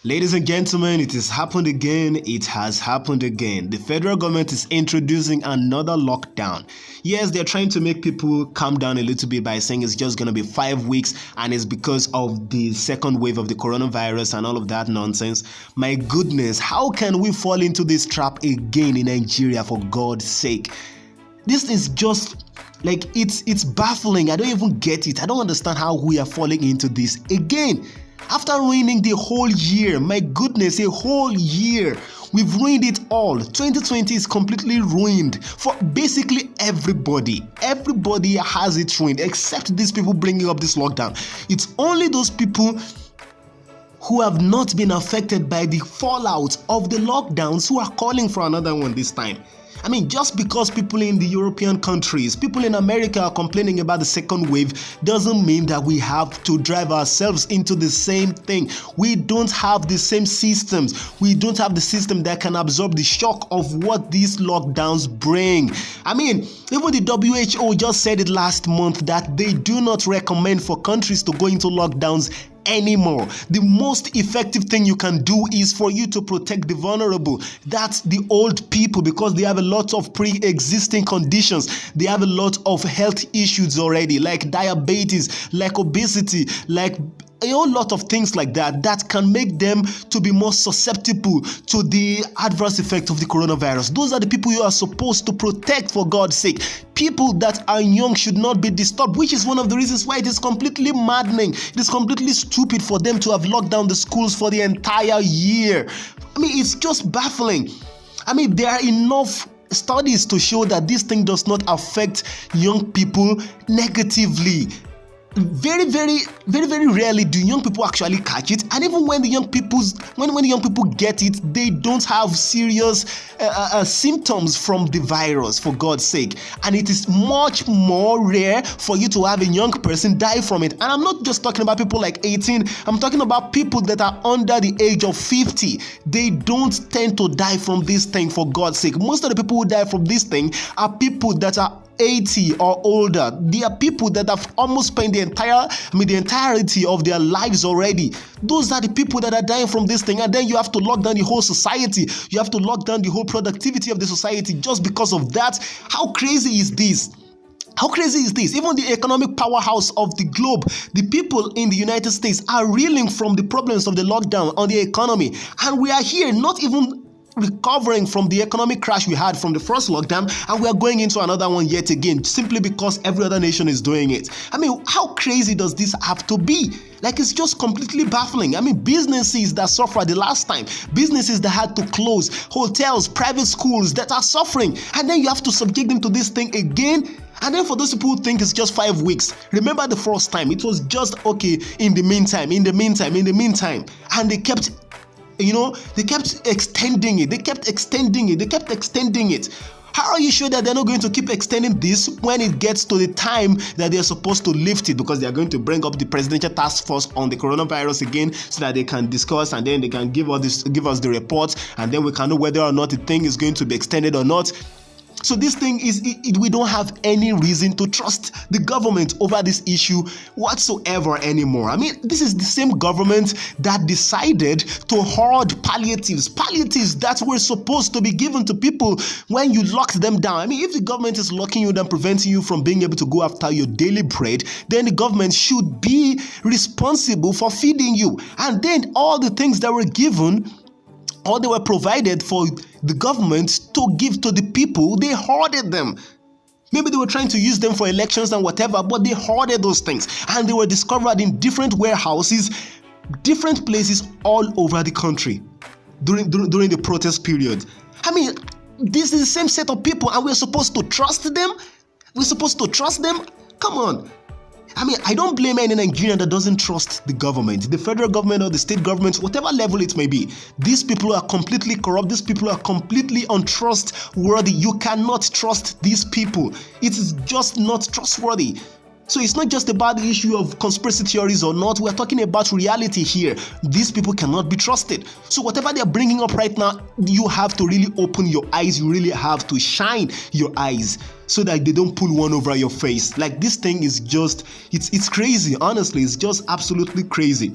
Ladies and gentlemen, it has happened again. It has happened again. The federal government is introducing another lockdown. Yes, they're trying to make people calm down a little bit by saying it's just going to be 5 weeks and it's because of the second wave of the coronavirus and all of that nonsense. My goodness, how can we fall into this trap again in Nigeria, for God's sake? This is just like, it's baffling. I don't even get it. I don't understand how we are falling into this again. After ruining the whole year, my goodness, a whole year, we've ruined it all. 2020 is completely ruined for basically everybody. Everybody has it ruined except these people bringing up this lockdown. It's only those people who have not been affected by the fallout of the lockdowns who are calling for another one this time. I mean, just because people in the European countries, people in America are complaining about the second wave doesn't mean that we have to drive ourselves into the same thing. We don't have the same systems. We don't have the system that can absorb the shock of what these lockdowns bring. I mean, even the WHO just said it last month that they do not recommend for countries to go into lockdowns anymore. The most effective thing you can do is for you to protect the vulnerable. That's the old people, because they have a lot of pre-existing conditions. They have a lot of health issues already, like diabetes, like obesity, like a whole lot of things like that can make them to be more susceptible to the adverse effect of the coronavirus. Those are the people you are supposed to protect, for God's sake. People that are young should not be disturbed, which is one of the reasons why it is completely maddening. It is completely stupid for them to have locked down the schools for the entire year. I mean, it's just baffling. I mean, there are enough studies to show that this thing does not affect young people negatively. Very rarely do young people actually catch it, and even when the young people get it, they don't have serious symptoms from the virus, for God's sake. And it is much more rare for you to have a young person die from it. And I'm not just talking about people like 18, I'm talking about people that are under the age of 50. They don't tend to die from this thing, for God's sake. Most of the people who die from this thing are people that are 80 or older. They are people that have almost spent the entirety of their lives already. Those are the people that are dying from this thing, and then you have to lock down the whole society. You have to lock down the whole productivity of the society just because of that. How crazy is this? How crazy is this? Even the economic powerhouse of the globe, the people in the United States, are reeling from the problems of the lockdown on the economy, and we are here not even recovering from the economic crash we had from the first lockdown, and we are going into another one yet again, simply because every other nation is doing it. I mean, how crazy does this have to be? Like, it's just completely baffling. I mean, businesses that suffered the last time, businesses that had to close, hotels, private schools that are suffering, and then you have to subject them to this thing again. And then for those people who think it's just 5 weeks, remember the first time, it was just okay in the meantime, and they kept extending it. They kept extending it. How are you sure that they're not going to keep extending this when it gets to the time that they're supposed to lift it? Because they are going to bring up the presidential task force on the coronavirus again, so that they can discuss, and then they can give us the report, and then we can know whether or not the thing is going to be extended or not. So this thing we don't have any reason to trust the government over this issue whatsoever anymore. I mean, this is the same government that decided to hoard palliatives that were supposed to be given to people when you locked them down. I mean, if the government is locking you down, preventing you from being able to go after your daily bread, then the government should be responsible for feeding you. And then all the things that were given, or they were provided for the government to give to the people, they hoarded them. Maybe they were trying to use them for elections and whatever, but they hoarded those things. And they were discovered in different warehouses, different places all over the country during the protest period. I mean, this is the same set of people, and we're supposed to trust them? Come on. I mean, I don't blame any Nigerian that doesn't trust the government, the federal government or the state government, whatever level it may be. These people are completely corrupt. These people are completely untrustworthy. You cannot trust these people. It is just not trustworthy. So it's not just about the issue of conspiracy theories or not. We're talking about reality here. These people cannot be trusted. So whatever they're bringing up right now, you have to really open your eyes. You really have to shine your eyes so that they don't pull one over your face. Like, this thing is just, it's crazy. Honestly, it's just absolutely crazy.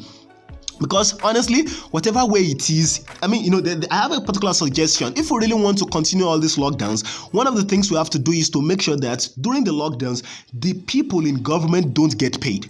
Because honestly, whatever way it is, I mean, I have a particular suggestion. If we really want to continue all these lockdowns, one of the things we have to do is to make sure that during the lockdowns, the people in government don't get paid.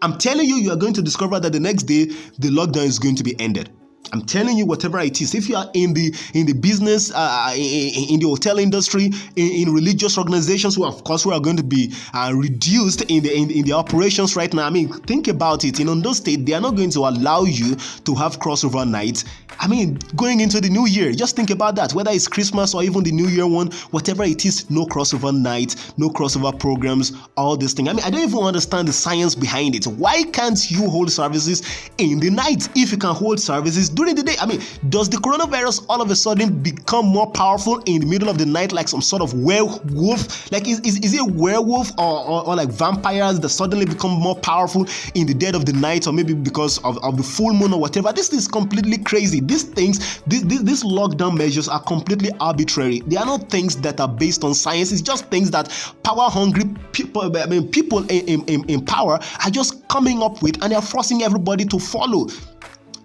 I'm telling you, you are going to discover that the next day, the lockdown is going to be ended. I'm telling you, whatever it is, if you are in the business, in the hotel industry, in religious organizations, who of course we are going to be reduced in the operations right now. I mean, think about it. In Ondo State, they are not going to allow you to have crossover nights. I mean, going into the new year, just think about that. Whether it's Christmas or even the New Year one, whatever it is, no crossover nights, no crossover programs, all this thing. I mean, I don't even understand the science behind it. Why can't you hold services in the night if you can hold services during the day? I mean, does the coronavirus all of a sudden become more powerful in the middle of the night, like some sort of werewolf? Like, is it a werewolf or like vampires that suddenly become more powerful in the dead of the night, or maybe because of the full moon or whatever? This is completely crazy. These things, these lockdown measures are completely arbitrary. They are not things that are based on science. It's just things that power-hungry people, people in power are just coming up with, and they're forcing everybody to follow.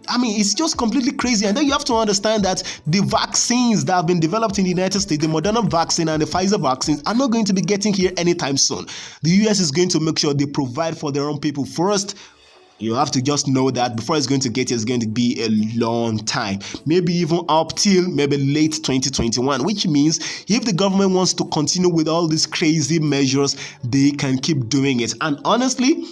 I mean, it's just completely crazy. And then you have to understand that the vaccines that have been developed in the United States, the Moderna vaccine and the Pfizer vaccines, are not going to be getting here anytime soon. The US is going to make sure they provide for their own people first. You have to just know that before it's going to get here, it's going to be a long time, maybe even up till maybe late 2021, which means if the government wants to continue with all these crazy measures, they can keep doing it. And honestly,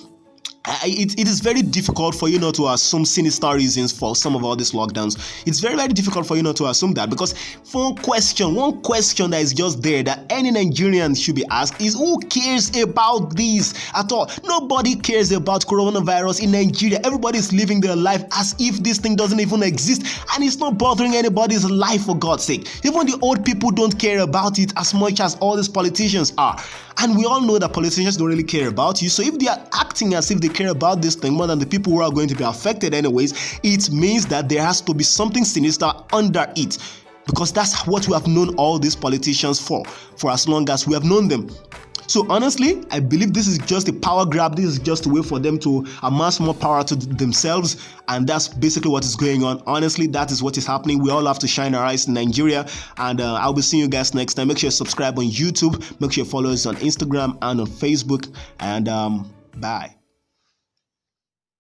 it is very difficult for you not to assume sinister reasons for some of all these lockdowns. It's very, very difficult for you not to assume that, because one question that is just there that any Nigerian should be asked is, who cares about this at all? Nobody cares about coronavirus in Nigeria. Everybody is living their life as if this thing doesn't even exist, and it's not bothering anybody's life, for God's sake. Even the old people don't care about it as much as all these politicians are. And we all know that politicians don't really care about you. So if they are acting as if they care about this thing more than the people who are going to be affected anyways, it means that there has to be something sinister under it. Because that's what we have known all these politicians for as long as we have known them. So honestly, I believe this is just a power grab. This is just a way for them to amass more power to themselves. And that's basically what is going on. Honestly, that is what is happening. We all have to shine our eyes in Nigeria. And I'll be seeing you guys next time. Make sure you subscribe on YouTube. Make sure you follow us on Instagram and on Facebook. And bye.